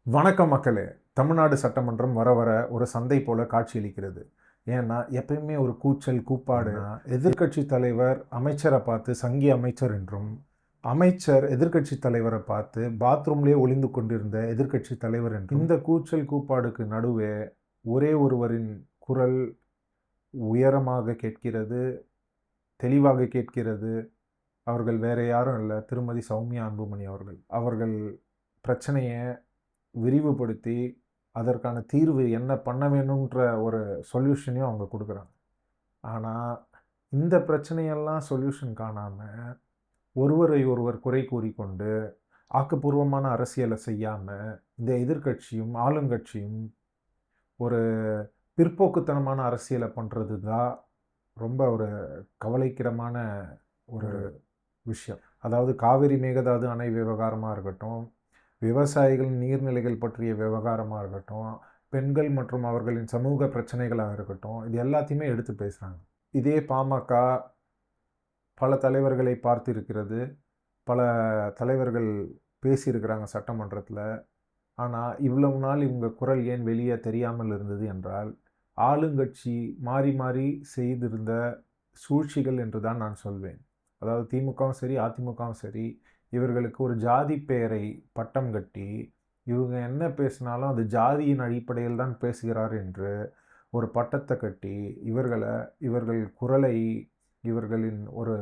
வணக்கம் மக்களே. தமிழ்நாடு சட்டமன்றம் வர வர ஒரு சந்தை போல காட்சியளிக்கிறது. ஏன்னா எப்பயுமே ஒரு கூச்சல் கூப்பாடு, எதிர்க்கட்சி தலைவர் அமைச்சரை பார்த்து சங்கி அமைச்சர் என்றும், அமைச்சர் எதிர்க்கட்சி தலைவரை பார்த்து பாத்ரூம்லேயே ஒளிந்து கொண்டிருந்த எதிர்க்கட்சி தலைவர் என்றும், இந்த கூச்சல் கூப்பாடுக்கு நடுவே ஒரே ஒருவரின் குரல் உயரமாக கேட்கிறது, தெளிவாக கேட்கிறது. அவர்கள் வேற யாரும் இல்லை, திருமதி சௌமியா அன்புமணி அவர்கள். அவர்கள் பிரச்சனையை விரிவுபடுத்தி அதற்கான தீர்வு என்ன பண்ண வேணுன்ற ஒரு சொல்யூஷனையும் அவங்க கொடுக்குறாங்க. ஆனால் இந்த பிரச்சனையெல்லாம் சொல்யூஷன் காணாமல் ஒருவரை ஒருவர் குறை கூறிக்கொண்டு ஆக்கப்பூர்வமான அரசியலை செய்யாமல் இந்த எதிர்க்கட்சியும் ஆளுங்கட்சியும் ஒரு பிற்போக்குத்தனமான அரசியலை பண்ணுறது தான் ரொம்ப ஒரு கவலைக்கிடமான ஒரு விஷயம். அதாவது காவிரி மேகதாது அணை விவகாரமாக இருக்கட்டும், விவசாயிகள் நீர்நிலைகள் பற்றிய விவகாரமாக இருக்கட்டும், பெண்கள் மற்றும் அவர்களின் சமூக பிரச்சனைகளாக இருக்கட்டும், இது எல்லாத்தையுமே எடுத்து பேசுகிறாங்க. இதே பாமக பல தலைவர்களை பார்த்திருக்கிறது, பல தலைவர்கள் பேசியிருக்கிறாங்க சட்டமன்றத்தில். ஆனால் இவ்வளவு நாள் இவங்க குரல் ஏன் வெளியே தெரியாமல் இருந்தது என்றால், ஆளுங்கட்சி மாறி மாறி செய்திருந்த சூழ்ச்சிகள் என்று தான் நான் சொல்வேன். அதாவது திமுகவும் சரி அதிமுகவும் சரி, இவர்களுக்கு ஒரு ஜாதி பெயரை பட்டம் கட்டி இவங்க என்ன பேசினாலும் அது ஜாதியின் அடிப்படையில் தான் பேசுகிறார் என்று ஒரு பட்டத்தை கட்டி இவர்கள் குரலை, இவர்களின் ஒரு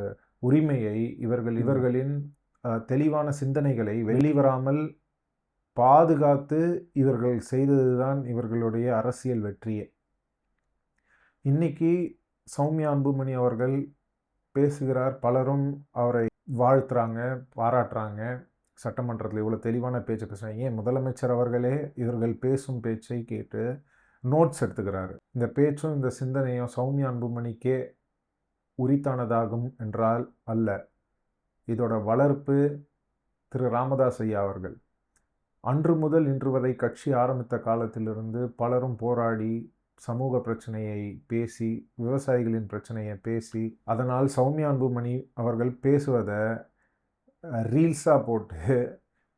உரிமையை, இவர்களின் தெளிவான சிந்தனைகளை வெளிவராமல் பாதுகாத்து இவர்கள் செய்ததுதான் இவர்களுடைய அரசியல் வெற்றியே. இன்னைக்கு சௌமியா அன்புமணி அவர்கள் பேசுகிறார், பலரும் அவரை வாழ்த்துறாங்க, பாராட்டுறாங்க. சட்டமன்றத்தில் இவ்வளோ தெளிவான பேச்சு பேசுகிறாங்க. ஏன் முதலமைச்சர் அவர்களே இவர்கள் பேசும் பேச்சை கேட்டு நோட்ஸ் எடுத்துக்கிறாரு. இந்த பேச்சும் இந்த சிந்தனையும் சௌமியா அன்புமணிக்கே உரித்தானதாகும் என்றால் அல்ல. இதோட வளர்ப்பு திரு ராமதாஸ் ஐயா அவர்கள். அன்று முதல் இன்று வரை கட்சி ஆரம்பித்த காலத்திலிருந்து பலரும் போராடி சமூக பிரச்சனையை பேசி, விவசாயிகளின் பிரச்சனையை பேசி, அதனால் சௌமியா அன்புமணி அவர்கள் பேசுவதை ரீல்ஸாக போட்டு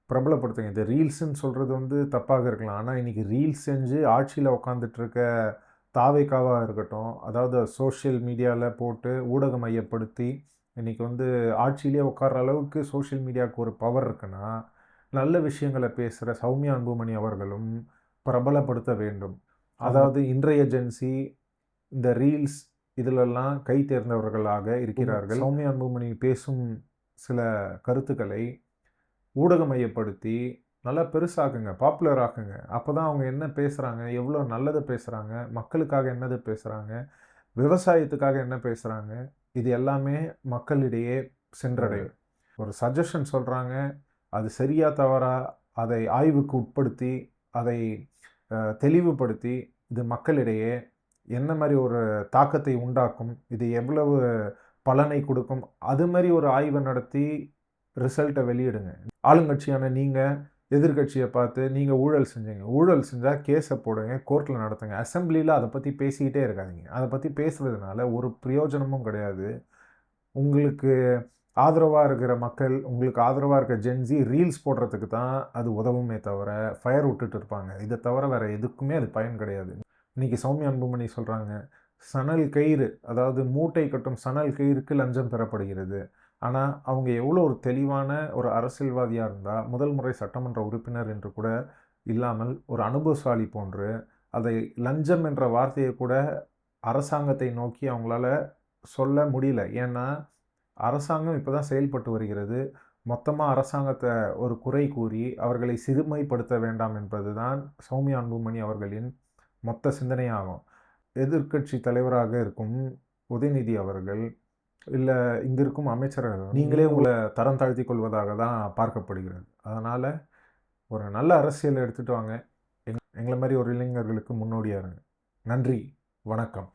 பிரபலப்படுத்துங்க. இந்த ரீல்ஸுன்னு சொல்கிறது தப்பாக இருக்கலாம். ஆனால் இன்றைக்கி ரீல்ஸ் செஞ்சு ஆட்சியில் உட்காந்துட்ருக்க தாவேக்காவாக இருக்கட்டும், அதாவது சோஷியல் மீடியாவில் போட்டு ஊடகம் மையப்படுத்தி இன்றைக்கி ஆட்சியிலே உட்கார்ற அளவுக்கு சோஷியல் மீடியாவுக்கு ஒரு பவர் இருக்குன்னா, நல்ல விஷயங்களை பேசுகிற சௌமியா அன்புமணி அவர்களும் பிரபலப்படுத்த வேண்டும். அதாவது இன்றைய ஜென்சி இந்த ரீல்ஸ் இதிலெல்லாம் கை தேர்ந்தவர்களாக இருக்கிறார்கள். சௌமியா அன்புமணி பேசும் சில கருத்துக்களை ஊடகமையப்படுத்தி நல்லா பெருசாக்குங்க, பாப்புலர் ஆக்குங்க. அப்போ தான் அவங்க என்ன பேசுகிறாங்க, எவ்வளோ நல்லது பேசுகிறாங்க, மக்களுக்காக என்னது பேசுகிறாங்க, விவசாயத்துக்காக என்ன பேசுகிறாங்க, இது எல்லாமே மக்களிடையே சென்றடையும். ஒரு சஜஷன் சொல்கிறாங்க, அது சரியா தவறா அதை ஆய்வுக்கு உட்படுத்தி அதை தெளிவுபடுத்தி இது மக்களிடையே என்ன மாதிரி ஒரு தாக்கத்தை உண்டாக்கும், இது எவ்வளவு பலனை கொடுக்கும், அது மாதிரி ஒரு ஆய்வை நடத்தி ரிசல்ட்டை வெளியிடுங்க. ஆளுங்கட்சியான நீங்கள் எதிர்கட்சியை பார்த்து நீங்கள் ஊழல் செஞ்சீங்க, ஊழல் செஞ்சால் கேஸை போடுங்க, கோர்ட்டில் நடத்துங்க. அசம்பிளியில் அதை பற்றி பேசிக்கிட்டே இருக்காதீங்க. அதை பற்றி பேசுகிறதுனால ஒரு பிரயோஜனமும் கிடையாது. உங்களுக்கு ஆதரவாக இருக்கிற மக்கள், உங்களுக்கு ஆதரவாக இருக்க ஜென்ஸி ரீல்ஸ் போடுறதுக்கு தான் அது உதவுமே தவிர ஃபயர் விட்டுட்டு இருப்பாங்க. இதை தவிர வேறு எதுக்குமே அது பயன் கிடையாது. இன்றைக்கி சௌமியா அன்புமணி சொல்கிறாங்க, சணல் கயிறு, அதாவது மூட்டை கட்டும் சணல் கயிறுக்கு லஞ்சம் பெறப்படுகிறது. ஆனால் அவங்க எவ்வளோ ஒரு தெளிவான ஒரு அரசியல்வாதியாக இருந்தால், முதல் முறை சட்டமன்ற உறுப்பினர் என்று கூட இல்லாமல் ஒரு அனுபவசாலி போன்று அதை லஞ்சம் என்ற வார்த்தையை கூட அரசாங்கத்தை நோக்கி அவங்களால சொல்ல முடியல. ஏன்னா அரசாங்கம் இப்போ தான் செயல்பட்டு வருகிறது. மொத்தமாக அரசாங்கத்தை ஒரு குறை கூறி அவர்களை சிறுமைப்படுத்த வேண்டாம் என்பது தான் சௌமியா அன்புமணி அவர்களின் மொத்த சிந்தனையாகும். எதிர்க்கட்சி தலைவராக இருக்கும் உதயநிதி அவர்கள், இல்லை இங்கே இருக்கும் அமைச்சர்கள், நீங்களே உங்களை தரம் தாழ்த்தி கொள்வதாக தான் பார்க்கப்படுகிறது. அதனால் ஒரு நல்ல அரசியலை எடுத்துகிட்டு வாங்க. எங்களை மாதிரி ஒரு இளைஞர்களுக்கு முன்னோடியாக இருங்க. நன்றி, வணக்கம்.